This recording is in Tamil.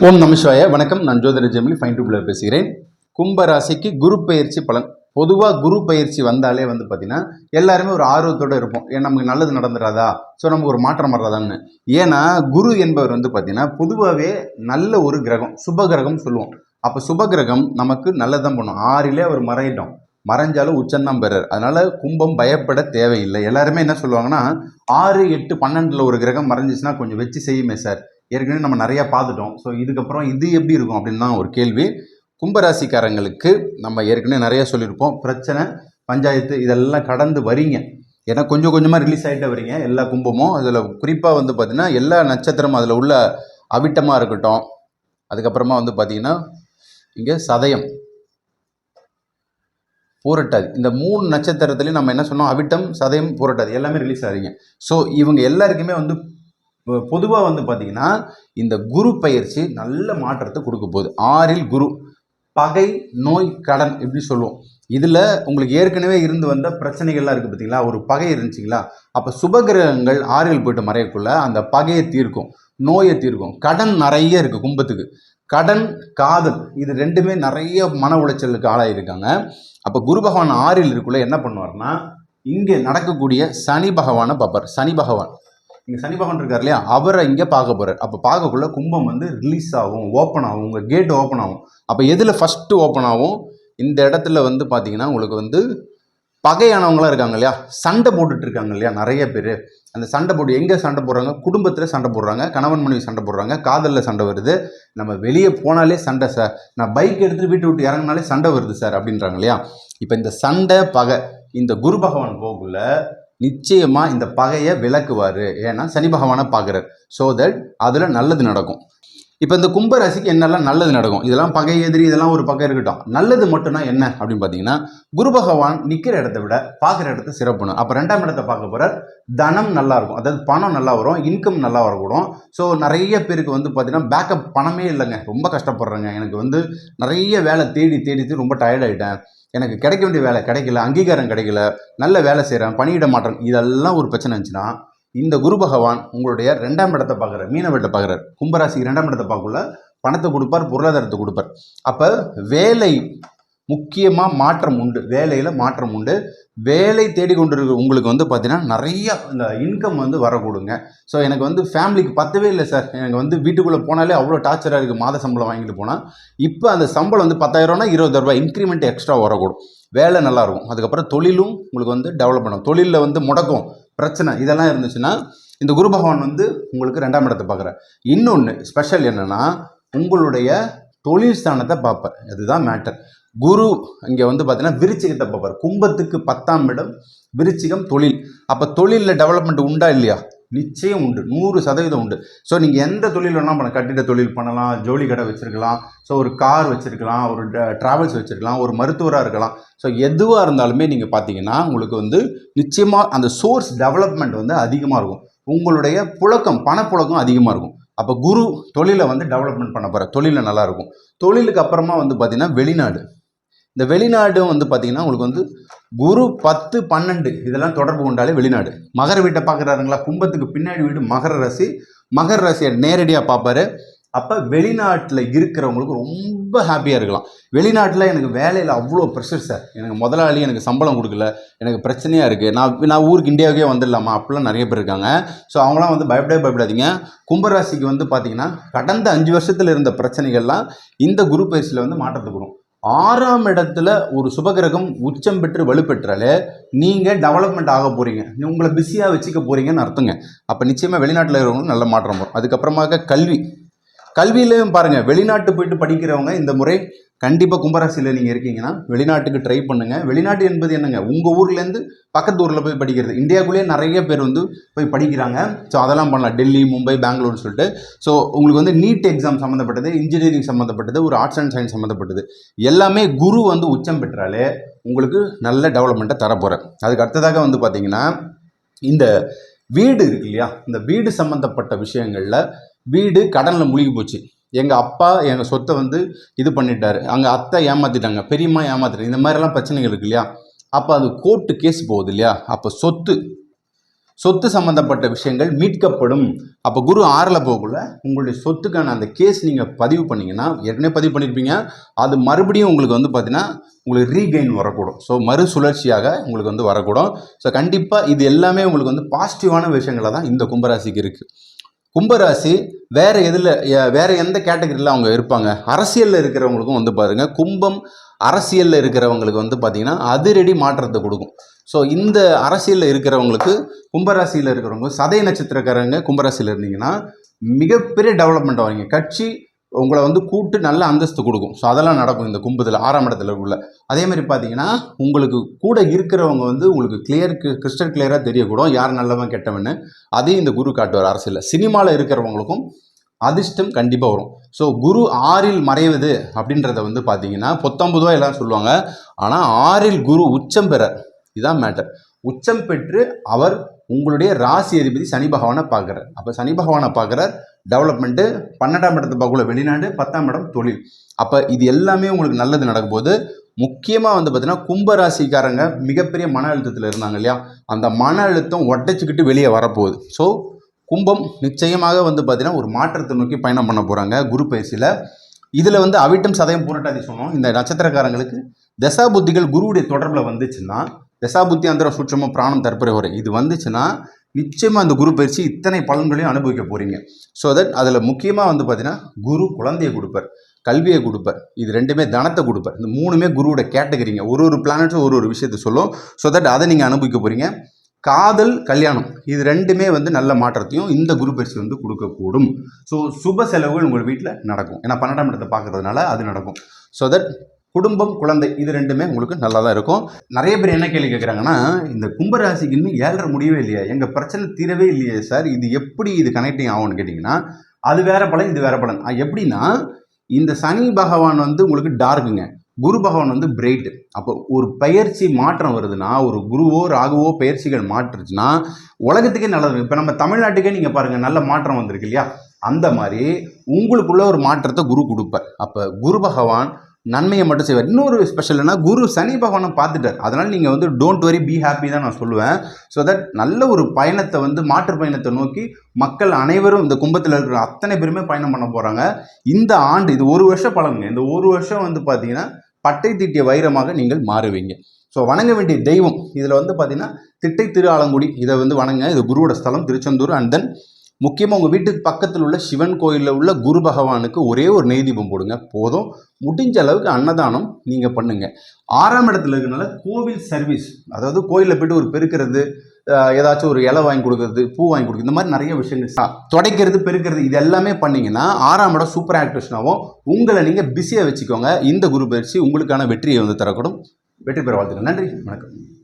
ஓம் நமசிவாய. வணக்கம். நான் ஜோதிடர் ஜெமிலி ஃபைன் டூப்ல பேசுகிறேன். கும்பராசிக்கு குரு பயிற்சி பலன். பொதுவாக குரு பயிற்சி வந்தாலே பார்த்தீங்கன்னா எல்லாருமே ஒரு ஆர்வத்தோடு இருப்போம். ஏன்னா நமக்கு நல்லது நடந்துடாதா, ஸோ நமக்கு ஒரு மாற்றம் வர்றதான்னு. ஏன்னா குரு என்பவர் பார்த்தீங்கன்னா பொதுவாகவே நல்ல ஒரு கிரகம், சுப கிரகம் சொல்லுவோம். அப்போ சுப கிரகம் நமக்கு நல்லதான் பண்ணும். 6லே அவர் மறையிட்டோம், மறைஞ்சாலும் உச்சந்தான் பெறார். அதனால கும்பம் பயப்பட தேவையில்லை. எல்லாருமே என்ன சொல்லுவாங்கன்னா 6, 8, 12 ஒரு கிரகம் மறைஞ்சிச்சுன்னா கொஞ்சம் வச்சு செய்யுமே சார், ஏற்கனவே நம்ம நிறையா பார்த்துட்டோம், ஸோ இதுக்கப்புறம் இது எப்படி இருக்கும் அப்படின்னு தான் ஒரு கேள்வி. கும்பராசிக்காரங்களுக்கு நம்ம ஏற்கனவே நிறைய சொல்லியிருப்போம். பிரச்சனை, பஞ்சாயத்து இதெல்லாம் கடந்து வரீங்க. ஏன்னா கொஞ்சம் கொஞ்சமாக ரிலீஸ் ஆகிட்டே வரீங்க எல்லா கும்பமும். அதில் குறிப்பாக பார்த்தீங்கன்னா எல்லா நட்சத்திரமும் அதில் உள்ள அவிட்டமாக இருக்கட்டும், அதுக்கப்புறமா பார்த்தீங்கன்னா இங்கே சதயம், பூரட்டாதி, இந்த 3 நட்சத்திரத்துலையும் நம்ம என்ன சொன்னோம், அவிட்டம், சதயம், பூரட்டாதி எல்லாமே ரிலீஸ் ஆகிறீங்க. ஸோ இவங்க எல்லாருக்குமே பொதுவாக பார்த்தீங்கன்னா இந்த குரு பயிற்சி நல்ல மாற்றத்தை கொடுக்க போகுது. 6ல் குரு, பகை, நோய், கடன் இப்படி சொல்லுவோம். இதில் உங்களுக்கு ஏற்கனவே இருந்து வந்த பிரச்சனைகள்லாம் இருக்குது பார்த்தீங்களா, ஒரு பகை இருந்துச்சிங்களா, அப்போ சுபகிரகங்கள் 6ல் போயிட்டு மறையக்குள்ள அந்த பகையை தீர்க்கும், நோயை தீர்க்கும். கடன் நிறைய இருக்குது கும்பத்துக்கு. கடன், காதல் இது ரெண்டுமே நிறைய மன உளைச்சலுக்கு ஆளாயிருக்காங்க. அப்போ குரு பகவான் 6ல் இருக்குள்ள என்ன பண்ணுவார்னா, இங்கே நடக்கக்கூடிய சனி பகவானை பார்ப்பார். சனி பகவான் இங்கே சனி பகவான் இருக்கார் இல்லையா, அவரை இங்கே பார்க்க போகிறார். அப்போ பார்க்கக்குள்ள கும்பம் ரிலீஸ் ஆகும், ஓப்பன் ஆகும், உங்கள் கேட் ஓப்பன் ஆகும். அப்போ எதில் ஃபஸ்ட்டு ஓப்பன் ஆகும், இந்த இடத்துல பார்த்தீங்கன்னா உங்களுக்கு பகையானவங்களாம் இருக்காங்க இல்லையா, சண்டை போட்டுட்டு இருக்காங்க இல்லையா நிறைய பேர். அந்த சண்டை போட்டு எங்கே சண்டை போடுறாங்க, குடும்பத்தில் சண்டை போடுறாங்க, கணவன் மனைவி சண்டை போடுறாங்க, காதலில் சண்டை வருது, நம்ம வெளியே போனாலே சண்டை சார், நான் பைக் எடுத்துகிட்டு வீட்டை விட்டு இறங்கினாலே சண்டை வருது சார் அப்படின்றாங்க இல்லையா. இப்போ இந்த சண்டை பகை இந்த குரு பகவான் போக்குள்ள நிச்சயமாக இந்த பகையை விளக்குவார். ஏன்னா சனி பகவானை பார்க்குறார். ஸோ தட் அதில் நல்லது நடக்கும். இப்போ இந்த கும்பராசிக்கு என்னெல்லாம் நல்லது நடக்கும், இதெல்லாம் பகை எதிரி இதெல்லாம் ஒரு பக்கம் இருக்கட்டும், நல்லது மட்டும்னா என்ன அப்படின்னு பார்த்தீங்கன்னா, குரு பகவான் நிற்கிற இடத்த விட பார்க்குற இடத்த சிறப்புணும். அப்போ 2ஆம் இடத்தை பார்க்க போகிறார். தனம் நல்லா இருக்கும், அதாவது பணம் நல்லா வரும், இன்கம் நல்லா வரக்கூடும். ஸோ நிறைய பேருக்கு பார்த்தீங்கன்னா பேக்கப் பணமே இல்லைங்க, ரொம்ப கஷ்டப்படுறேங்க, எனக்கு நிறைய வேலை தேடி தேடி ரொம்ப டயர்டாயிட்டேன், எனக்கு கிடைக்க வேண்டிய வேலை கிடைக்கல, அங்கீகாரம் கிடைக்கல, நல்ல வேலை செய்கிறேன், பணியிட மாற்றம், இதெல்லாம் ஒரு பிரச்சனை இருந்துச்சுன்னா இந்த குரு பகவான் உங்களுடைய 2ஆம் இடத்தை பார்க்குறார், மீன வீட்டை பார்க்குறார். கும்பராசிக்கு 2ஆம் இடத்தை பார்க்கல பணத்தை கொடுப்பார், பொருளாதாரத்தை கொடுப்பார். அப்போ வேலை முக்கியமாக மாற்றம் உண்டு, வேலையில் மாற்றம் உண்டு. வேலை தேடிக்கொண்டிருக்க உங்களுக்கு பார்த்தீங்கன்னா நிறைய இந்த இன்கம் வரக்கூடுங்க. ஸோ எனக்கு ஃபேமிலிக்கு பத்தவே இல்லை சார், எனக்கு வீட்டுக்குள்ளே போனாலே அவ்வளோ டார்ச்சராக இருக்குது, மாத சம்பளம் வாங்கிட்டு போனால். இப்போ அந்த சம்பளம் 10,000னா 20,000 ரூபாய் இன்க்ரிமெண்ட் எக்ஸ்ட்ரா வரக்கூடும், வேலை நல்லாயிருக்கும். அதுக்கப்புறம் தொழிலும் உங்களுக்கு டெவலப் பண்ணும். தொழிலில் முடக்கம், பிரச்சனை இதெல்லாம் இருந்துச்சுன்னா இந்த குரு பகவான் உங்களுக்கு 2ஆம் இடத்தை பார்க்குறார். இன்னொன்று ஸ்பெஷல் என்னென்னா, உங்களுடைய தொழில் ஸ்தானத்தை பார்ப்பார். அதுதான் மேட்டர். குரு இங்கே பார்த்தீங்கன்னா விருச்சிகத்தை பார்ப்பார். கும்பத்துக்கு 10ஆம் இடம் விருச்சிகம், தொழில். அப்போ தொழிலில் டெவலப்மெண்ட் உண்டா இல்லையா, நிச்சயம் உண்டு, 100% உண்டு. ஸோ நீங்கள் எந்த தொழில் வேணால் பண்ணலாம், கட்டிட தொழில் பண்ணலாம், ஜவுளி கடை வச்சுருக்கலாம், ஸோ ஒரு கார் வச்சுருக்கலாம், ஒரு ட்ராவல்ஸ் வச்சுருக்கலாம், ஒரு மருத்துவராக இருக்கலாம். ஸோ எதுவாக இருந்தாலுமே நீங்கள் பார்த்தீங்கன்னா உங்களுக்கு நிச்சயமாக அந்த சோர்ஸ் டெவலப்மெண்ட் அதிகமாக இருக்கும். உங்களுடைய புழக்கம், பணப்புழக்கம் அதிகமாக இருக்கும். அப்போ குரு தொழிலை டெவலப்மெண்ட் பண்ண போகிற, தொழிலில் நல்லாயிருக்கும். தொழிலுக்கு அப்புறமா பார்த்தீங்கன்னா வெளிநாடு, இந்த வெளிநாடும் பார்த்தீங்கன்னா உங்களுக்கு குரு 10, 12 இதெல்லாம் தொடர்பு கொண்டாலே வெளிநாடு. மகர வீட்டை பார்க்குறாருங்களா, கும்பத்துக்கு பின்னாடி வீடு மகர ராசி, மகர ராசியை நேரடியாக பார்ப்பாரு. அப்போ வெளிநாட்டில் இருக்கிறவங்களுக்கு ரொம்ப ஹாப்பியாக இருக்கலாம். வெளிநாட்டில் எனக்கு வேலையில் அவ்வளோ ப்ரெஷர் சார், எனக்கு முதலாளி எனக்கு சம்பளம் கொடுக்கல, எனக்கு பிரச்சனையாக இருக்குது, நான் ஊருக்கு இந்தியாவுக்கே வந்துடலாமா அப்படிலாம் நிறைய பேர் இருக்காங்க. ஸோ அவங்களாம் பயப்படாதீங்க. கும்பராசிக்கு பார்த்தீங்கன்னா கடந்த 5 வருஷத்தில் இருந்த பிரச்சனைகள்லாம் இந்த குரு பயிற்சியில் மாற்றத்தை கொடுக்கும். 6ஆம் இடத்துல ஒரு சுபகிரகம் உச்சம் பெற்று வலுப்பெற்றாலே நீங்கள் டெவலப்மெண்ட் ஆக போகிறீங்க, உங்களை பிஸியாக வச்சுக்க போகிறீங்கன்னு அர்த்தங்க. அப்போ நிச்சயமாக வெளிநாட்டில் இருக்கிறவங்களுக்கு நல்ல மாற்றம் வரும். அதுக்கப்புறமாக கல்வியிலையும் பாருங்கள், வெளிநாட்டு போயிட்டு படிக்கிறவங்க இந்த முறை கண்டிப்பாக கும்பராசியில் நீங்கள் இருக்கீங்கன்னா வெளிநாட்டுக்கு ட்ரை பண்ணுங்கள். வெளிநாட்டு என்பது என்னங்க, உங்கள் ஊர்லேருந்து பக்கத்து ஊரில் போய் படிக்கிறது. இந்தியாவுக்குள்ளேயே நிறைய பேர் போய் படிக்கிறாங்க. ஸோ அதெல்லாம் பண்ணலாம், டெல்லி, மும்பை, பெங்களூர்னு சொல்லிட்டு. ஸோ உங்களுக்கு நீட் எக்ஸாம் சம்மந்தப்பட்டது, இன்ஜினியரிங் சம்மந்தப்பட்டது, ஒரு ஆர்ட்ஸ் அண்ட் சயின்ஸ் சம்மந்தப்பட்டது எல்லாமே குரு உச்சம் பெற்றாலே உங்களுக்கு நல்ல டெவலப்மெண்ட்டை தரப்போகிறேன். அதுக்கு அடுத்ததாக பார்த்தீங்கன்னா இந்த வீடு இருக்கு இல்லையா, இந்த வீடு சம்மந்தப்பட்ட விஷயங்களில் வீடு கடனில் மூழ்கி போச்சு, எங்கள் அப்பா எங்கள் சொத்தை இது பண்ணிட்டாரு, அங்கே அத்தை ஏமாற்றிட்டாங்க, பெரியம்மா ஏமாற்றிட்டாங்க, இந்த மாதிரிலாம் பிரச்சனைகள் இருக்கு இல்லையா. அப்போ அது கோர்ட்டு கேஸ் போகுது இல்லையா. அப்போ சொத்து சொத்து சம்பந்தப்பட்ட விஷயங்கள் மீட்கப்படும். அப்போ குரு 6ல் போகக்குள்ள உங்களுடைய சொத்துக்கான அந்த கேஸ் நீங்கள் பதிவு பண்ணிங்கன்னா, ஏற்கனவே பதிவு பண்ணியிருப்பீங்க, அது மறுபடியும் உங்களுக்கு வந்து பார்த்தீங்கன்னா உங்களுக்கு ரீகெயின் வரக்கூடும். ஸோ மறுசுழற்சியாக உங்களுக்கு வந்து வரக்கூடும். ஸோ கண்டிப்பாக இது எல்லாமே உங்களுக்கு வந்து பாசிட்டிவான விஷயங்களாக தான் இந்த கும்பராசிக்கு இருக்குது. கும்பராசி வேற எந்த கேட்டகரியில் அவங்க இருப்பாங்க? அரசியலில் இருக்கிறவங்களுக்கும் வந்து பாருங்கள், கும்பம் அரசியலில் இருக்கிறவங்களுக்கு வந்து பார்த்திங்கன்னா அதிரடி மாற்றத்தை கொடுக்கும். ஸோ இந்த அரசியலில் இருக்கிறவங்களுக்கு, கும்பராசியில் இருக்கிறவங்க, சதய நட்சத்திரக்காரங்க கும்பராசியில் இருந்தீங்கன்னா மிகப்பெரிய டெவலப்மெண்ட் ஆவீங்க. கட்சி உங்களை வந்து கூட்டு நல்ல அந்தஸ்து கொடுக்கும். ஸோ அதெல்லாம் நடக்கும் இந்த கும்பத்தில் 6ஆம் இடத்துல உள்ள. அதே மாதிரி பார்த்தீங்கன்னா உங்களுக்கு கூட இருக்கிறவங்க வந்து உங்களுக்கு கிறிஸ்டல் கிளியராக தெரியக்கூடும் யார் நல்லவன் கெட்டவன்னு. அதையும் இந்த குரு காட்டுவார் அரசியலில். சினிமாவில் இருக்கிறவங்களுக்கும் அதிர்ஷ்டம் கண்டிப்பாக வரும். ஸோ குரு 6ல் மறைவது அப்படின்றத வந்து பார்த்தீங்கன்னா 19 எல்லாம் சொல்லுவாங்க. ஆனால் 6ல் குரு உச்சம் பெற, இதுதான் மேட்டர். உச்சம் பெற்று அவர் உங்களுடைய ராசி அதிபதி சனி பகவானை பார்க்குறார். அப்போ சனி பகவானை பார்க்குறார், டெவலப்மெண்ட்டு. 12ஆம் இடத்தை பார்க்கல வெளிநாடு, 10ஆம் இடம் தொழில். அப்போ இது எல்லாமே உங்களுக்கு நல்லது நடக்கும் போது, முக்கியமாக வந்து பார்த்தீங்கன்னா கும்பராசிக்காரங்க மிகப்பெரிய மன அழுத்தத்தில் இருந்தாங்க இல்லையா, அந்த மன அழுத்தம் ஒட்டச்சிக்கிட்டு வெளியே வரப்போகுது. ஸோ கும்பம் நிச்சயமாக வந்து பார்த்தீங்கன்னா ஒரு மாற்றத்தை நோக்கி பயணம் பண்ண போகிறாங்க குரு பயிற்சியில். இதில் வந்து அவிட்டம் சதயம் பூரட்டாதி சொன்னோம். இந்த நட்சத்திரக்காரங்களுக்கு தசா புத்திகள் குருவுடைய தொடர்பில் வந்துச்சுன்னா, தசாபுத்தி அந்தர சூட்சம பிராணம் தற்புரை வரை இது வந்துச்சுன்னா நிச்சயமாக அந்த குரு பயிற்சி இத்தனை பலன்களையும் அனுபவிக்க போகிறீங்க. ஸோ தட் அதில் முக்கியமாக வந்து பார்த்தீங்கன்னா குரு குழந்தையை கொடுப்பார், கல்வியை கொடுப்பார், இது ரெண்டுமே தனத்தை கொடுப்பார். இந்த 3மே குருவோட கேட்டகரிங்க. ஒரு பிளானட்ஸும் ஒரு விஷயத்தை சொல்லும். ஸோ தட் அதை நீங்கள் அனுபவிக்க போகிறீங்க. காதல், கல்யாணம் இது ரெண்டுமே வந்து நல்ல மாற்றத்தையும் இந்த குரு பயிற்சி வந்து கொடுக்கக்கூடும். ஸோ சுப செலவுகள் உங்கள் வீட்டில் நடக்கும். ஏன்னா 12ஆம் இடத்தை பார்க்கறதுனால அது நடக்கும். ஸோ தட் குடும்பம், குழந்தை இது ரெண்டுமே உங்களுக்கு நல்லா தான் இருக்கும். நிறைய பேர் என்ன கேள்வி கேட்குறாங்கன்னா, இந்த கும்பராசிக்கு இன்னும் 7.5 முடியவே இல்லையா, எங்கள் பிரச்சனை தீரவே இல்லையே சார், இது எப்படி இது கனெக்டிங் ஆகும்னு கேட்டிங்கன்னா, அது வேற பலன், இது வேற பலன். எப்படின்னா, இந்த சனி பகவான் வந்து உங்களுக்கு டார்க்குங்க, குரு பகவான் வந்து பிரைட்டு. அப்போ ஒரு பயிற்சி மாற்றம் வருதுன்னா, ஒரு குருவோ ராகுவோ பயிற்சிகள் மாற்றுச்சுன்னா உலகத்துக்கே நல்லது. இப்போ நம்ம தமிழ்நாட்டுக்கே நீங்கள் பாருங்கள், நல்ல மாற்றம் வந்திருக்கு இல்லையா, அந்த மாதிரி உங்களுக்குள்ள ஒரு மாற்றத்தை குரு கொடுப்பார். அப்போ குரு பகவான் நன்மையை மட்டும் செய்வார். இன்னொரு ஸ்பெஷல்னா குரு சனி பகவானை பார்த்துட்டார். அதனால் நீங்கள் வந்து டோன்ட் வரி, பி ஹாப்பி தான் நான் சொல்லுவேன். ஸோ தட் நல்ல ஒரு பயணத்தை வந்து மாற்று பயணத்தை நோக்கி மக்கள் அனைவரும் இந்த கும்பத்தில் இருக்கிற அத்தனை பேருமே பயணம் பண்ண போகிறாங்க. இந்த ஆண்டு இது 1 வருஷம் பலனுங்க. இந்த 1 வருஷம் வந்து பார்த்தீங்கன்னா பட்டை தீட்டிய வைரமாக நீங்கள் மாறுவீங்க. ஸோ வணங்க வேண்டிய தெய்வம் இதில் வந்து பார்த்தீங்கன்னா திட்டை திரு ஆலங்குடி, இதை வந்து வணங்க. இது குருவோட ஸ்தலம் திருச்செந்தூர். அண்ட் தென் முக்கியமாக உங்கள் வீட்டுக்கு பக்கத்தில் உள்ள சிவன் கோயிலில் உள்ள குரு பகவானுக்கு ஒரே ஒரு நெய் தீபம் போடுங்க போதும். முடிஞ்ச அளவுக்கு அன்னதானம் நீங்கள் பண்ணுங்கள். 6ஆம் இடத்துல இருக்கிறனால கோவில் சர்வீஸ், அதாவது கோயிலில் போய்ட்டு ஒரு பெருக்கிறது, ஏதாச்சும் ஒரு இலை வாங்கி கொடுக்குறது, பூ வாங்கி கொடுக்குறது, இந்த மாதிரி நிறைய விஷயங்கள், துடைக்கிறது, பெருக்கிறது, இது எல்லாமே பண்ணிங்கன்னா 6ஆம் இடம் சூப்பர் ஆக்டிவேஷனாகவும் உங்களை நீங்கள் பிஸியாக வச்சுக்கோங்க. இந்த குரு பயிற்சி உங்களுக்கான வெற்றியை வந்து தரக்கூடும். வெற்றி பெற வாழ்த்துக்கள். நன்றி, வணக்கம்.